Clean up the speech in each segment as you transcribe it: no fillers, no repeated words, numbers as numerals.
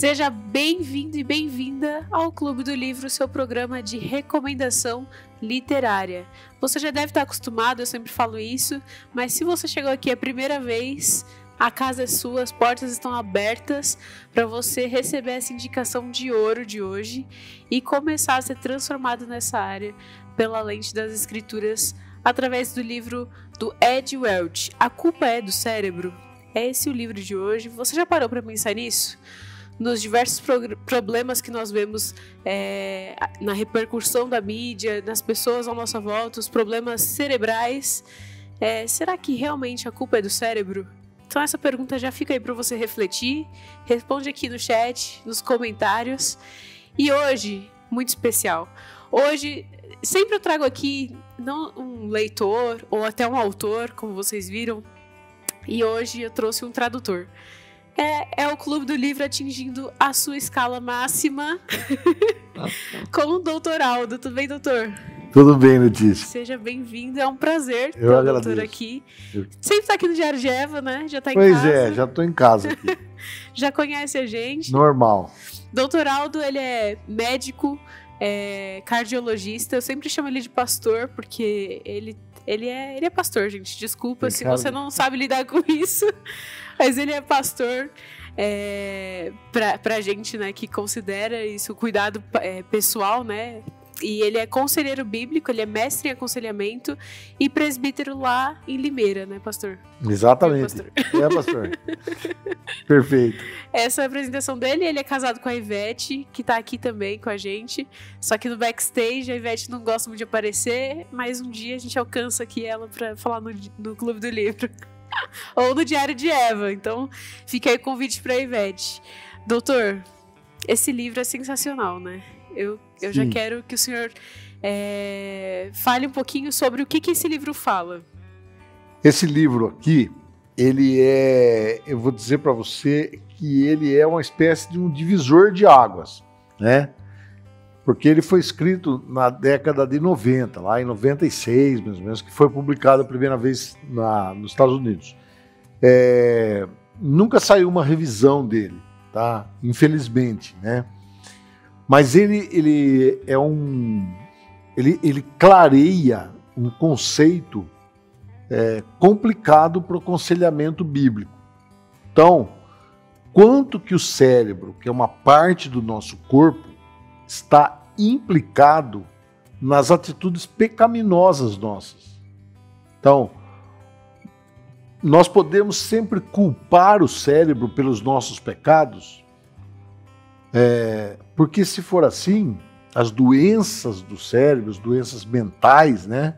Seja bem-vindo e bem-vinda ao Clube do Livro, seu programa de recomendação literária. Você já deve estar acostumado, eu sempre falo isso, mas se você chegou aqui a primeira vez, a casa é sua, as portas estão abertas para você receber essa indicação de ouro de hoje e começar a ser transformado nessa área pela lente das escrituras através do livro do Ed Welch, A Culpa é do Cérebro. É esse o livro de hoje. Você já parou para pensar nisso? Nos diversos problemas que nós vemos na repercussão da mídia, nas pessoas à nossa volta, os problemas cerebrais. Será que realmente a culpa é do cérebro? Então essa pergunta já fica aí para você refletir. Responde aqui no chat, nos comentários. E hoje, muito especial. Hoje, sempre eu trago aqui não um leitor ou até um autor, como vocês viram. E hoje eu trouxe um tradutor. É o Clube do Livro atingindo a sua escala máxima com o doutor Aldo. Tudo bem, doutor? Tudo bem, Letícia. Seja bem-vindo, é um prazer ter o doutor aqui. Sempre está aqui no Diário de Eva, né? Já está em casa. Pois é, já estou em casa aqui. Já conhece a gente. Normal. Doutor Aldo, ele é médico, cardiologista. Eu sempre chamo ele de pastor, porque ele é pastor, gente. Desculpa se você não sabe lidar com isso. Mas ele é pastor pra gente, né, que considera isso cuidado pessoal, né? E ele é conselheiro bíblico, ele é mestre em aconselhamento e presbítero lá em Limeira, né, pastor? Exatamente. Pastor. Perfeito. Essa é a apresentação dele. Ele é casado com a Ivete, que tá aqui também com a gente. Só que no backstage a Ivete não gosta muito de aparecer, mas um dia a gente alcança aqui ela pra falar no Clube do Livro. Ou no Diário de Eva. Então fica aí o convite pra Ivete. Doutor, esse livro é sensacional, né? Eu já quero que o senhor fale um pouquinho sobre o que esse livro fala. Esse livro aqui, eu vou dizer para você que ele é uma espécie de um divisor de águas, né? Porque ele foi escrito na década de 90, lá em 96, mais ou menos, que foi publicado a primeira vez nos Estados Unidos. Nunca saiu uma revisão dele, tá? Infelizmente, né? Mas ele clareia um conceito complicado para o aconselhamento bíblico. Então, quanto que o cérebro, que é uma parte do nosso corpo, está implicado nas atitudes pecaminosas nossas. Então, nós podemos sempre culpar o cérebro pelos nossos pecados, porque se for assim, as doenças do cérebro, as doenças mentais, né,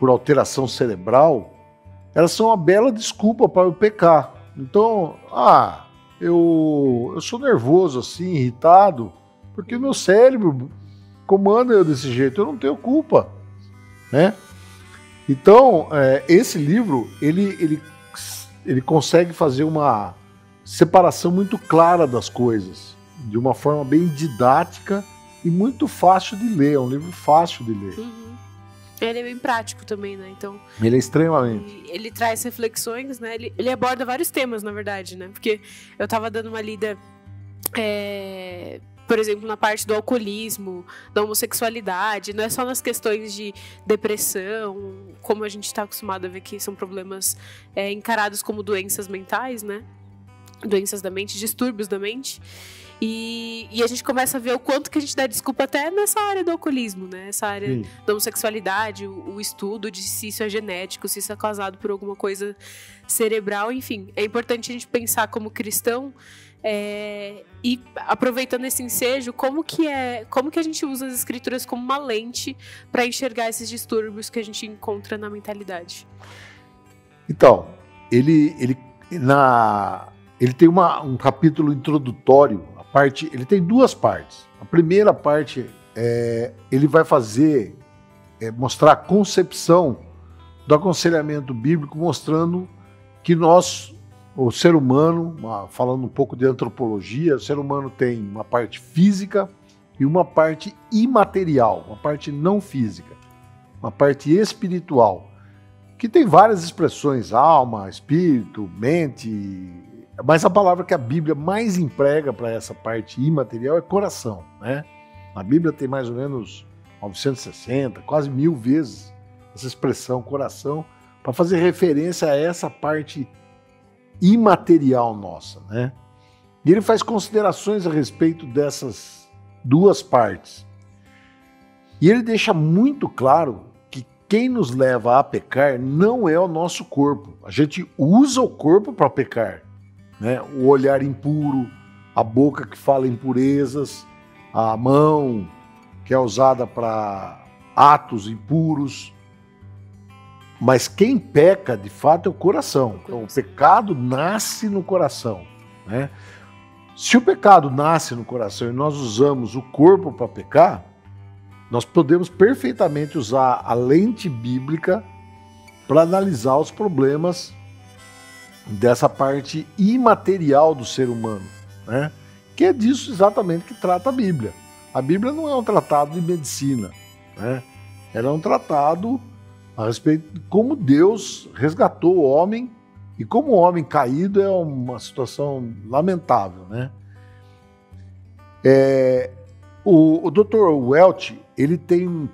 por alteração cerebral, elas são uma bela desculpa para eu pecar. Então, eu sou nervoso assim, irritado, porque o meu cérebro comanda eu desse jeito, eu não tenho culpa, né? Então, esse livro, ele consegue fazer uma separação muito clara das coisas, de uma forma bem didática e muito fácil de ler, é um livro fácil de ler. Uhum. Ele é bem prático também, né? Então, ele é extremamente. Ele traz reflexões, né? Ele aborda vários temas, na verdade, né? Porque eu tava dando uma lida, por exemplo, na parte do alcoolismo, da homossexualidade, não é só nas questões de depressão, como a gente está acostumado a ver que são problemas encarados como doenças mentais, né? Doenças da mente, distúrbios da mente. E a gente começa a ver o quanto que a gente dá desculpa até nessa área do alcoolismo, né? Essa área da homossexualidade, o estudo de se isso é genético, se isso é causado por alguma coisa cerebral, enfim. É importante a gente pensar como cristão e aproveitando esse ensejo, como que a gente usa as escrituras como uma lente para enxergar esses distúrbios que a gente encontra na mentalidade. Então, ele tem um capítulo introdutório. Ele tem duas partes. A primeira parte ele vai mostrar a concepção do aconselhamento bíblico, mostrando que o ser humano, falando um pouco de antropologia, o ser humano tem uma parte física e uma parte imaterial, uma parte não física, uma parte espiritual, que tem várias expressões: alma, espírito, mente, Mas a palavra que a Bíblia mais emprega para essa parte imaterial é coração, né? A Bíblia tem mais ou menos 960, quase 1000 vezes essa expressão coração, para fazer referência a essa parte imaterial nossa, né? E ele faz considerações a respeito dessas duas partes. E ele deixa muito claro que quem nos leva a pecar não é o nosso corpo. A gente usa o corpo para pecar, né? O olhar impuro, a boca que fala impurezas, a mão que é usada para atos impuros. Mas quem peca, de fato, é o coração. Então, o pecado nasce no coração, né? Se o pecado nasce no coração e nós usamos o corpo para pecar, nós podemos perfeitamente usar a lente bíblica para analisar os problemas dessa parte imaterial do ser humano, né? Que é disso exatamente que trata a Bíblia. A Bíblia não é um tratado de medicina, né? Ela é um tratado a respeito de como Deus resgatou o homem e como o homem caído é uma situação lamentável, né? O Dr. Welch, ele tem um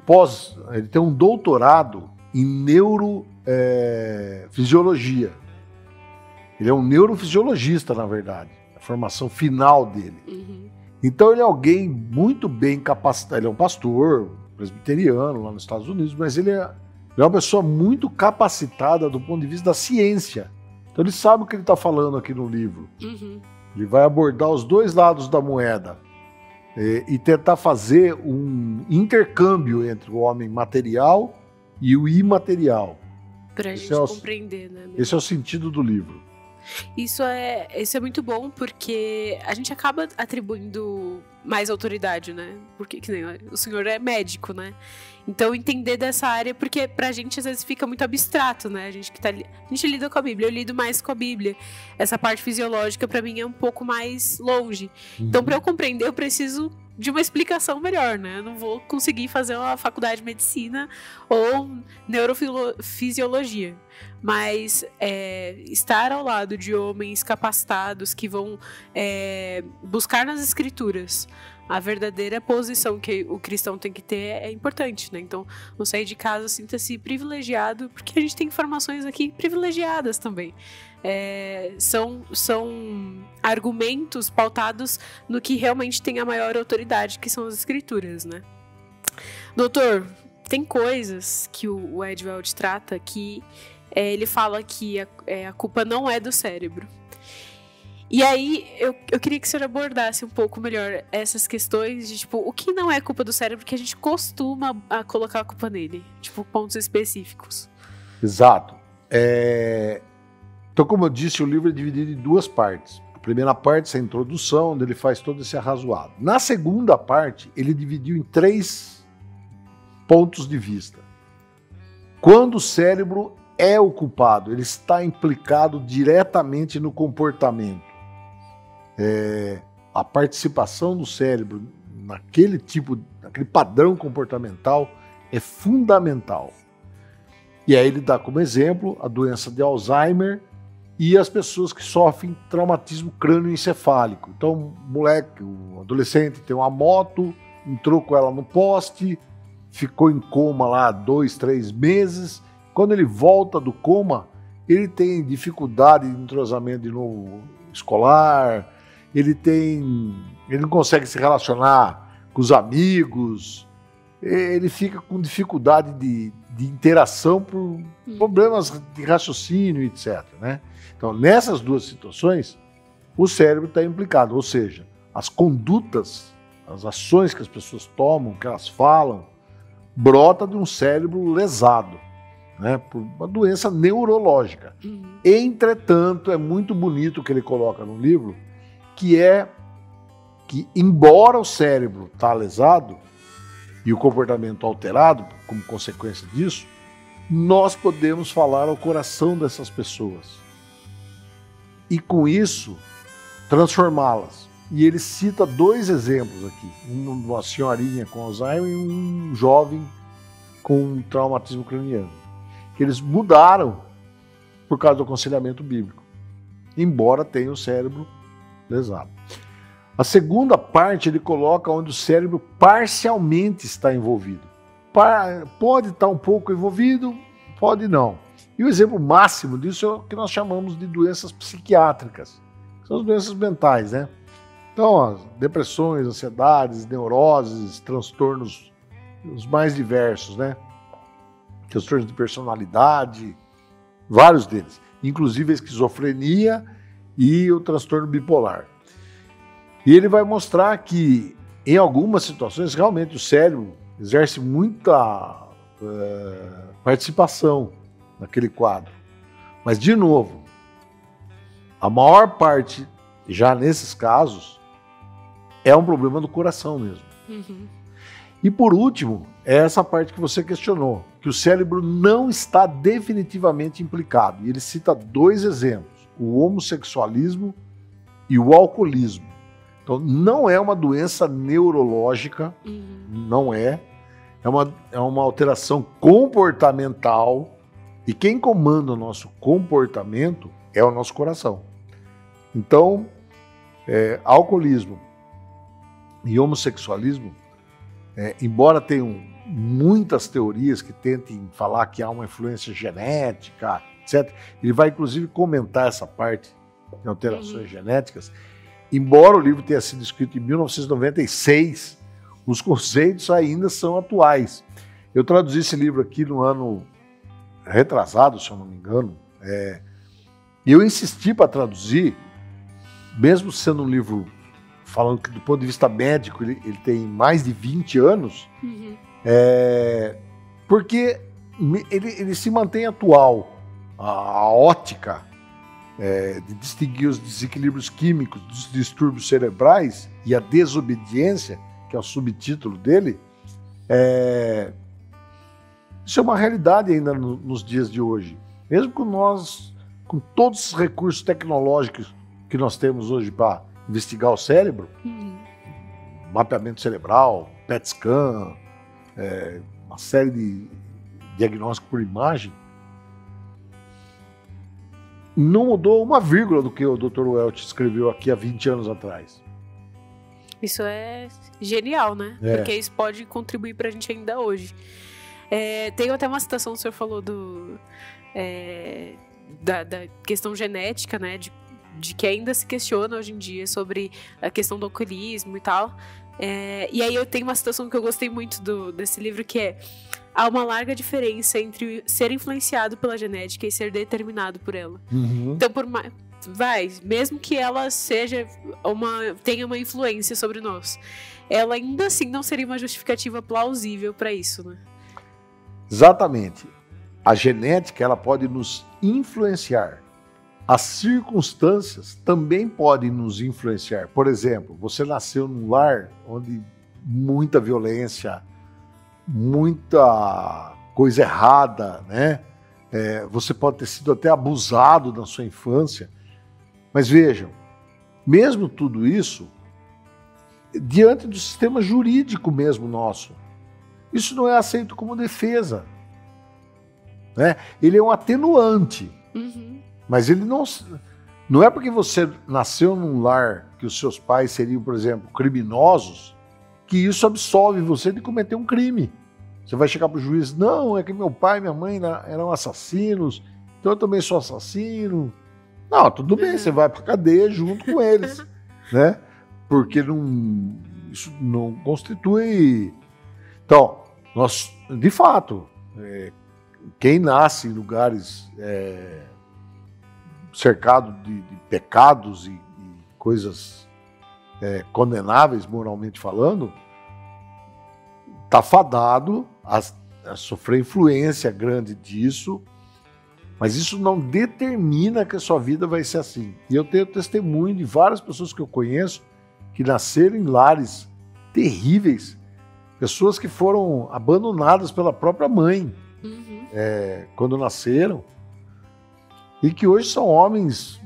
doutorado em neurofisiologia. Ele é um neurofisiologista, na verdade, a formação final dele. Uhum. Então ele é alguém muito bem capacitado, ele é um pastor presbiteriano lá nos Estados Unidos, mas ele é uma pessoa muito capacitada do ponto de vista da ciência. Então ele sabe o que ele está falando aqui no livro. Uhum. Ele vai abordar os dois lados da moeda e tentar fazer um intercâmbio entre o homem material e o imaterial. Para a gente compreender, né? Esse é o sentido do livro. Isso é muito bom, porque a gente acaba atribuindo mais autoridade, né? Porque que nem o senhor é médico, né? Então entender dessa área, porque pra gente às vezes fica muito abstrato, né? A gente lida com a Bíblia, eu lido mais com a Bíblia. Essa parte fisiológica pra mim é um pouco mais longe. Então pra eu compreender eu preciso de uma explicação melhor, né? Eu não vou conseguir fazer uma faculdade de medicina ou neurofisiologia. Mas estar ao lado de homens capacitados que vão buscar nas escrituras a verdadeira posição que o cristão tem que ter é importante, né? Então, não sair de casa, sinta-se privilegiado, porque a gente tem informações aqui privilegiadas também. São argumentos pautados no que realmente tem a maior autoridade, que são as escrituras, né? Doutor, tem coisas que o Ed Welch trata que ele fala que a culpa não é do cérebro. E aí, eu queria que o senhor abordasse um pouco melhor essas questões de, tipo, o que não é culpa do cérebro, que a gente costuma colocar a culpa nele, tipo, pontos específicos. Exato. Então, como eu disse, o livro é dividido em duas partes. A primeira parte, essa introdução, onde ele faz todo esse arrazoado. Na segunda parte, ele dividiu em 3 pontos de vista. Quando o cérebro é o culpado, ele está implicado diretamente no comportamento. A participação do cérebro naquele padrão comportamental é fundamental. E aí ele dá como exemplo a doença de Alzheimer e as pessoas que sofrem traumatismo crânioencefálico. Então, o adolescente tem uma moto, entrou com ela no poste, ficou em coma lá 2, 3 meses. Quando ele volta do coma, ele tem dificuldade de entrosamento de novo escolar, ele não consegue se relacionar com os amigos, ele fica com dificuldade de interação por problemas de raciocínio, etc., né? Então, nessas duas situações, o cérebro está implicado, ou seja, as condutas, as ações que as pessoas tomam, que elas falam, brota de um cérebro lesado, né, por uma doença neurológica. Entretanto, é muito bonito o que ele coloca no livro, que embora o cérebro está lesado e o comportamento alterado como consequência disso, nós podemos falar ao coração dessas pessoas e com isso transformá-las. E ele cita 2 exemplos aqui, uma senhorinha com Alzheimer e um jovem com traumatismo craniano, que eles mudaram por causa do aconselhamento bíblico. embora tenha o cérebro lesado. A segunda parte ele coloca onde o cérebro parcialmente está envolvido. Pode estar um pouco envolvido, pode não. E o exemplo máximo disso é o que nós chamamos de doenças psiquiátricas. São as doenças mentais, né? Então, as depressões, ansiedades, neuroses, transtornos os mais diversos, né? Transtornos de personalidade, vários deles. Inclusive a esquizofrenia e o transtorno bipolar. E ele vai mostrar que, em algumas situações, realmente o cérebro exerce muita participação naquele quadro. Mas, de novo, a maior parte, já nesses casos, é um problema do coração mesmo. Uhum. E, por último, é essa parte que você questionou, que o cérebro não está definitivamente implicado. E ele cita 2 exemplos, o homossexualismo e o alcoolismo. Então, não é uma doença neurológica, não é. É uma alteração comportamental. E quem comanda o nosso comportamento é o nosso coração. Então, alcoolismo e homossexualismo, embora tenham muitas teorias que tentem falar que há uma influência genética, etc., ele vai inclusive comentar essa parte de alterações genéticas. Embora o livro tenha sido escrito em 1996, os conceitos ainda são atuais. Eu traduzi esse livro aqui no ano retrasado, se eu não me engano, e eu insisti para traduzir, mesmo sendo um livro falando que do ponto de vista médico ele tem mais de 20 anos, porque ele se mantém atual. A ótica de distinguir os desequilíbrios químicos dos distúrbios cerebrais e a desobediência, que é o subtítulo dele, isso é uma realidade ainda nos dias de hoje. Mesmo com todos os recursos tecnológicos que nós temos hoje para investigar o cérebro, mapeamento cerebral, PET scan, uma série de diagnóstico por imagem, não mudou uma vírgula do que o Dr. Welch escreveu aqui há 20 anos atrás. Isso é genial, né? Porque isso pode contribuir para a gente ainda hoje. Tem até uma citação que o senhor falou da questão genética, né? De que ainda se questiona hoje em dia sobre a questão do alcoolismo e tal. E aí eu tenho uma citação que eu gostei muito desse livro, que é: há uma larga diferença entre ser influenciado pela genética e ser determinado por ela. Então, mesmo que ela tenha uma influência sobre nós, ela ainda assim não seria uma justificativa plausível para isso, né? Exatamente. A genética, ela pode nos influenciar. As circunstâncias também podem nos influenciar. Por exemplo, você nasceu num lar onde muita violência, muita coisa errada, né? Você pode ter sido até abusado na sua infância. Mas vejam, mesmo tudo isso, diante do sistema jurídico mesmo nosso, isso não é aceito como defesa, né? Ele é um atenuante. Mas ele não é porque você nasceu num lar que os seus pais seriam, por exemplo, criminosos, que isso absolve você de cometer um crime. Você vai chegar para o juiz: não, é que meu pai e minha mãe eram assassinos, então eu também sou assassino. Não, tudo bem, você vai para a cadeia junto com eles, né? Porque isso não constitui... Então, de fato, quem nasce em lugares cercado de pecados e coisas condenáveis, moralmente falando, está fadado a sofrer influência grande disso, mas isso não determina que a sua vida vai ser assim. E eu tenho testemunho de várias pessoas que eu conheço que nasceram em lares terríveis, pessoas que foram abandonadas pela própria mãe quando nasceram, e que hoje são homens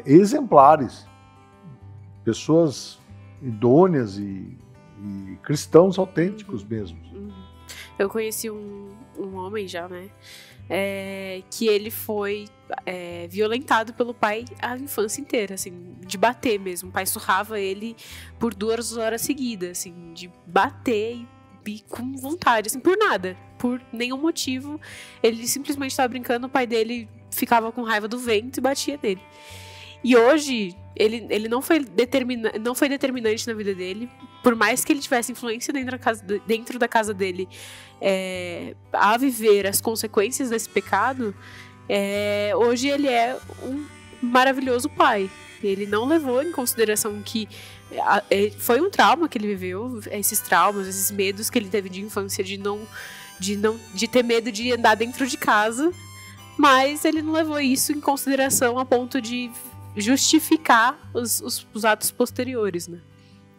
exemplares, pessoas idôneas e cristãos autênticos mesmo. Eu conheci um homem já, né? que ele foi violentado pelo pai a infância inteira, assim, de bater mesmo. O pai surrava ele por 2 horas seguidas, assim, de bater e com vontade, assim, por nada, por nenhum motivo. Ele simplesmente estava brincando, o pai dele ficava com raiva do vento e batia nele. E hoje, ele não foi determinante na vida dele, por mais que ele tivesse influência dentro da casa dele a viver as consequências desse pecado. Hoje ele é um maravilhoso pai. Ele não levou em consideração que foi um trauma que ele viveu, esses traumas, esses medos que ele teve de infância de ter medo de andar dentro de casa, mas ele não levou isso em consideração a ponto de justificar os atos posteriores, né?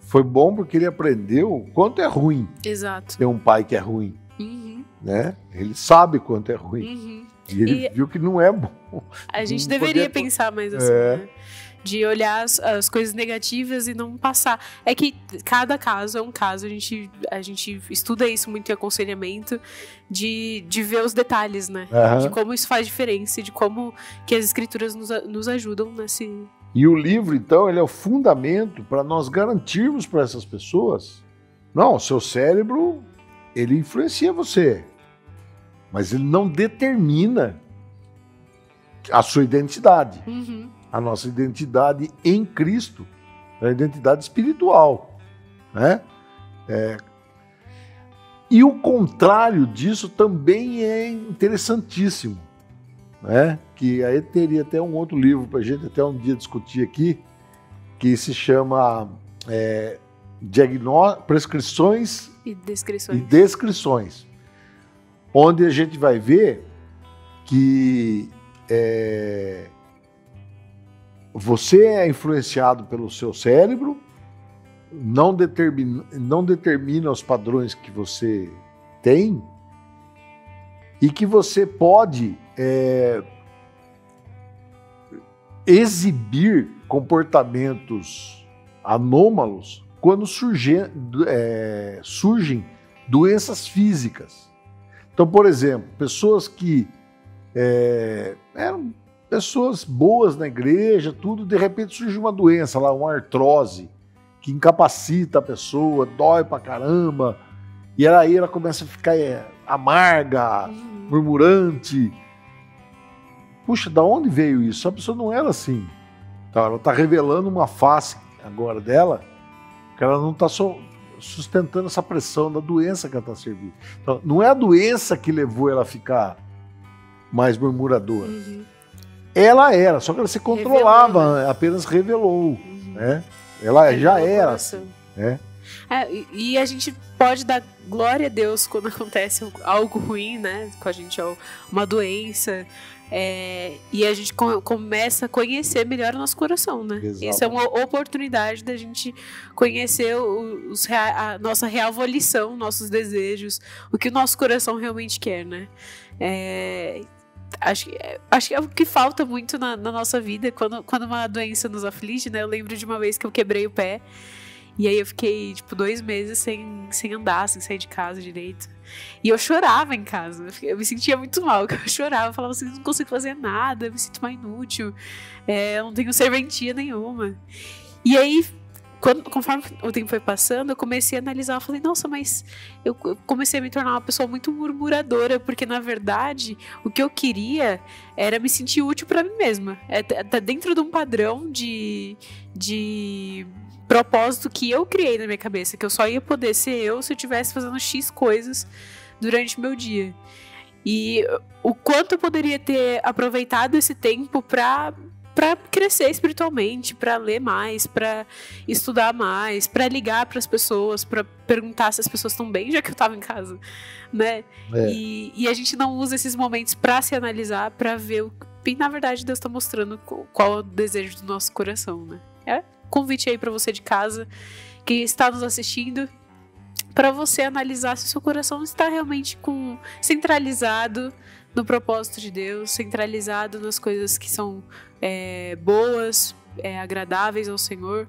Foi bom porque ele aprendeu o quanto é ruim. Exato. Ter um pai que é ruim. Uhum. Né? Ele sabe quanto é ruim. Uhum. E ele viu que não é bom. A gente deveria pensar mais assim, né? De olhar as coisas negativas e não passar. É que cada caso é um caso, a gente estuda isso muito em aconselhamento, de ver os detalhes, né? Uhum. De como isso faz diferença, de como que as escrituras nos ajudam nesse... E o livro, então, ele é o fundamento para nós garantirmos para essas pessoas, não, o seu cérebro, ele influencia você, mas ele não determina a sua identidade. Uhum. A nossa identidade em Cristo, a identidade espiritual, né? E o contrário disso também é interessantíssimo, né? Que aí teria até um outro livro para a gente até um dia discutir aqui, que se chama Prescrições e Descrições, onde a gente vai ver que você é influenciado pelo seu cérebro, não determina os padrões que você tem e que você pode exibir comportamentos anômalos quando surgem doenças físicas. Então, por exemplo, pessoas que eram pessoas boas na igreja, tudo, de repente surge uma doença lá, uma artrose, que incapacita a pessoa, dói pra caramba, e aí ela começa a ficar amarga, murmurante. Puxa, da onde veio isso? A pessoa não era assim. Então, ela está revelando uma face agora dela, que ela não está sustentando essa pressão da doença que ela está servindo. Então, não é a doença que levou ela a ficar mais murmuradora. Uhum. Ela era, só que ela se controlava, revelou, né? Apenas revelou. Uhum. Né? Ela já era assim. Né? E a gente pode dar glória a Deus quando acontece algo ruim, né? Com a gente, uma doença. E a gente começa a conhecer melhor o nosso coração, né? Exato. Isso é uma oportunidade da gente conhecer a nossa real volição, nossos desejos, o que o nosso coração realmente quer, né? Acho que é o que falta muito na nossa vida quando uma doença nos aflige, né? Eu lembro de uma vez que eu quebrei o pé e aí eu fiquei, 2 meses sem andar, sem sair de casa direito. E eu chorava em casa, eu me sentia muito mal, eu chorava, eu falava assim, não consigo fazer nada, eu me sinto mais inútil, eu não tenho serventia nenhuma. E aí, conforme o tempo foi passando, eu comecei a analisar, eu falei, nossa, mas eu comecei a me tornar uma pessoa muito murmuradora, porque na verdade, o que eu queria era me sentir útil para mim mesma. Tá dentro de um padrão de propósito que eu criei na minha cabeça, que eu só ia poder ser eu se eu estivesse fazendo X coisas durante o meu dia. E o quanto eu poderia ter aproveitado esse tempo para crescer espiritualmente, para ler mais, para estudar mais, para ligar para as pessoas, para perguntar se as pessoas estão bem, já que eu estava em casa, né? E a gente não usa esses momentos para se analisar, para ver e na verdade Deus está mostrando qual é o desejo do nosso coração, né? Convite aí para você de casa que está nos assistindo, para você analisar se o seu coração está realmente centralizado no propósito de Deus, centralizado nas coisas que são boas, agradáveis ao Senhor,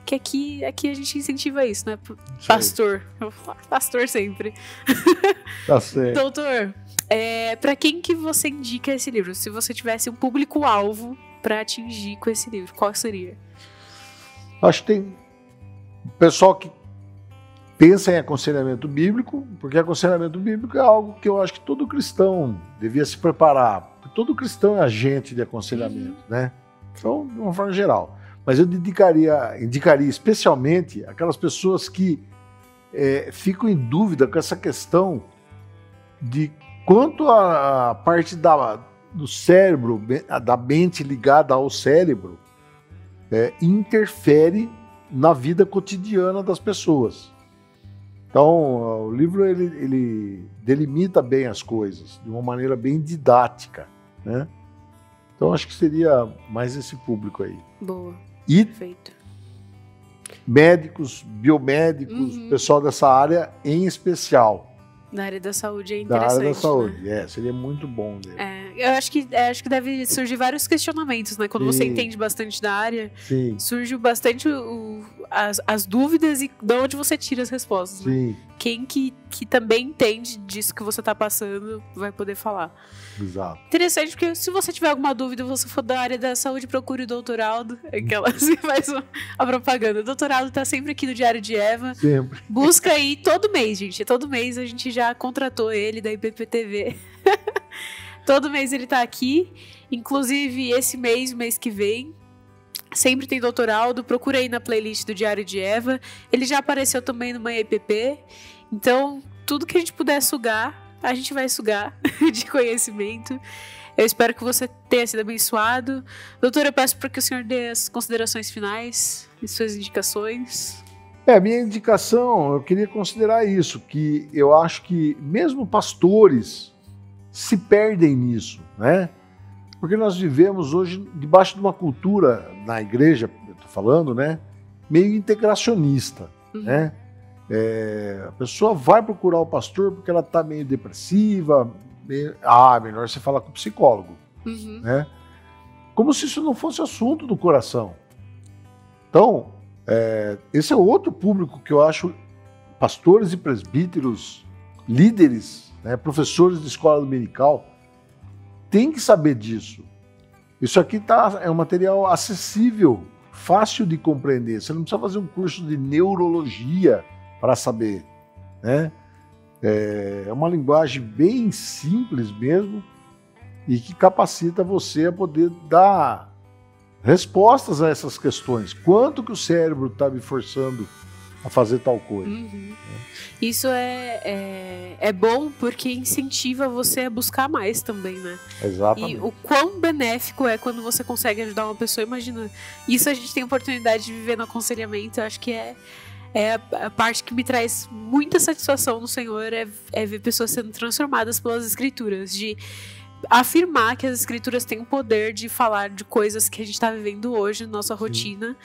que aqui a gente incentiva isso, né? Pastor. Eu vou falar pastor sempre. Tá certo. Doutor, para quem que você indica esse livro? Se você tivesse um público-alvo para atingir com esse livro, qual seria? Acho que tem pessoal que pensa em aconselhamento bíblico, porque aconselhamento bíblico é algo que eu acho que todo cristão devia se preparar. Porque todo cristão é agente de aconselhamento, né? Então, de uma forma geral. Mas eu indicaria especialmente aquelas pessoas que ficam em dúvida com essa questão de quanto a parte do cérebro, da mente ligada ao cérebro, interfere na vida cotidiana das pessoas. Então, o livro ele delimita bem as coisas, de uma maneira bem didática, né? Então, acho que seria mais esse público aí. Boa. E perfeito. Médicos, biomédicos, pessoal dessa área em especial. Na área da saúde é Da interessante. área da saúde, né? Seria muito bom. Eu acho que deve surgir vários questionamentos, né? Quando você entende bastante da área, Sim. surge bastante as dúvidas e de onde você tira as respostas. Né? Sim. Quem que também entende disso que você está passando vai poder falar. Exato. Interessante, porque se você tiver alguma dúvida, você for da área da saúde, procure o Dr. Aldo. Você faz a propaganda. O Dr. Aldo tá sempre aqui no Diário de Eva. Sempre. Busca aí todo mês, gente. Todo mês a gente já contratou ele da IPPTV. Todo mês ele tá aqui. Inclusive, esse mês, o mês que vem, sempre tem Dr. Aldo. Procura aí na playlist do Diário de Eva. Ele já apareceu também no Manhã IPP. Então, tudo que a gente puder sugar, a gente vai sugar de conhecimento. Eu espero que você tenha sido abençoado. Doutor, eu peço para que o senhor dê as considerações finais e suas indicações. Minha indicação, eu queria considerar isso, que eu acho que mesmo pastores se perdem nisso, né? Porque nós vivemos hoje debaixo de uma cultura, na igreja, eu tô falando, né? Meio integracionista, né? A pessoa vai procurar o pastor porque ela está meio depressiva, melhor você falar com o psicólogo, né? Como se isso não fosse assunto do coração. Então, esse é outro público que eu acho, pastores e presbíteros, líderes, né, professores de escola dominical, tem que saber disso. Isso aqui é um material acessível, fácil de compreender. Você não precisa fazer um curso de neurologia para saber, né? É uma linguagem bem simples mesmo e que capacita você a poder dar respostas a essas questões. Quanto que o cérebro está me forçando a fazer tal coisa? Isso é bom porque incentiva você a buscar mais também, né? Exatamente. E o quão benéfico é quando você consegue ajudar uma pessoa. Imagina, isso a gente tem a oportunidade de viver no aconselhamento. Eu acho que é a parte que me traz muita satisfação no Senhor, é ver pessoas sendo transformadas pelas Escrituras, de afirmar que as Escrituras têm o poder de falar de coisas que a gente está vivendo hoje na nossa rotina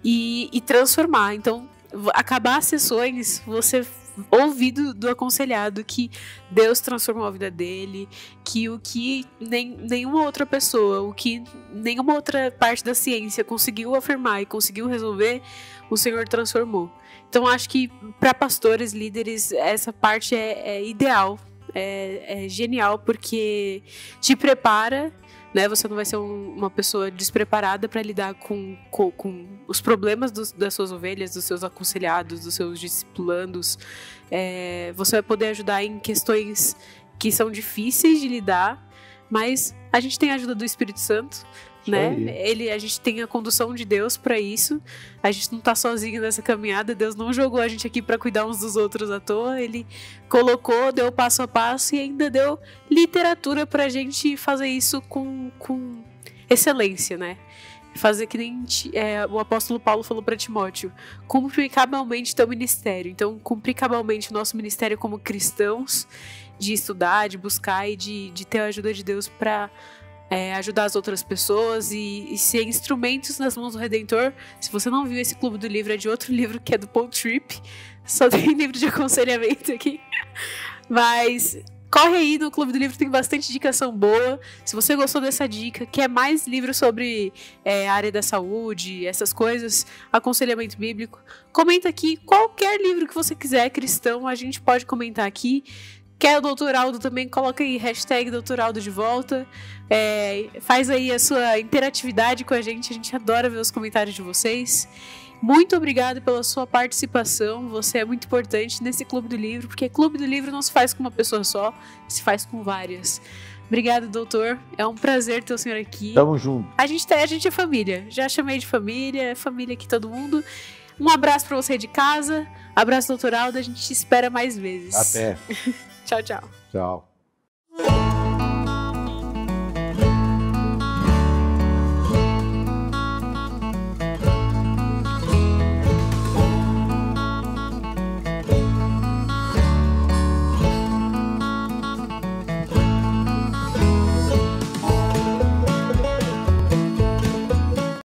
e transformar. Então, acabar as sessões, você ouvir do aconselhado que Deus transformou a vida dele, que o que nenhuma outra pessoa, o que nenhuma outra parte da ciência conseguiu afirmar e conseguiu resolver, o Senhor transformou. Então, acho que para pastores, líderes, essa parte é ideal, é genial, porque te prepara, né? Você não vai ser uma pessoa despreparada para lidar com os problemas das suas ovelhas, dos seus aconselhados, dos seus discipulandos. Você vai poder ajudar em questões que são difíceis de lidar, mas a gente tem a ajuda do Espírito Santo, né? A gente tem a condução de Deus para isso. A gente não tá sozinho nessa caminhada. Deus não jogou a gente aqui para cuidar uns dos outros à toa. Ele colocou, deu passo a passo e ainda deu literatura pra gente fazer isso com excelência, né? Fazer que nem o apóstolo Paulo falou para Timóteo: cumpre cabalmente teu ministério. Então, cumprir cabalmente o nosso ministério como cristãos, de estudar, de buscar e de ter a ajuda de Deus para ajudar as outras pessoas e ser instrumentos nas mãos do Redentor. Se você não viu esse Clube do Livro, é de outro livro que é do Paul Tripp. Só tem livro de aconselhamento aqui. Mas Corre aí no Clube do Livro, tem bastante indicação boa. Se você gostou dessa dica, quer mais livros sobre a área da saúde, essas coisas, aconselhamento bíblico, comenta aqui qualquer livro que você quiser, cristão, a gente pode comentar aqui. Quer o Doutor Aldo também, coloca aí hashtag Doutor Aldo de volta. Faz aí a sua interatividade com a gente adora ver os comentários de vocês. Muito obrigado pela sua participação, você é muito importante nesse Clube do Livro, porque Clube do Livro não se faz com uma pessoa só, se faz com várias. Obrigado, doutor, é um prazer ter o senhor aqui. Tamo junto. A gente é família, já chamei de família, família aqui todo mundo. Um abraço pra você de casa, abraço doutor Aldo, a gente te espera mais vezes. Até. Tchau, tchau. Tchau.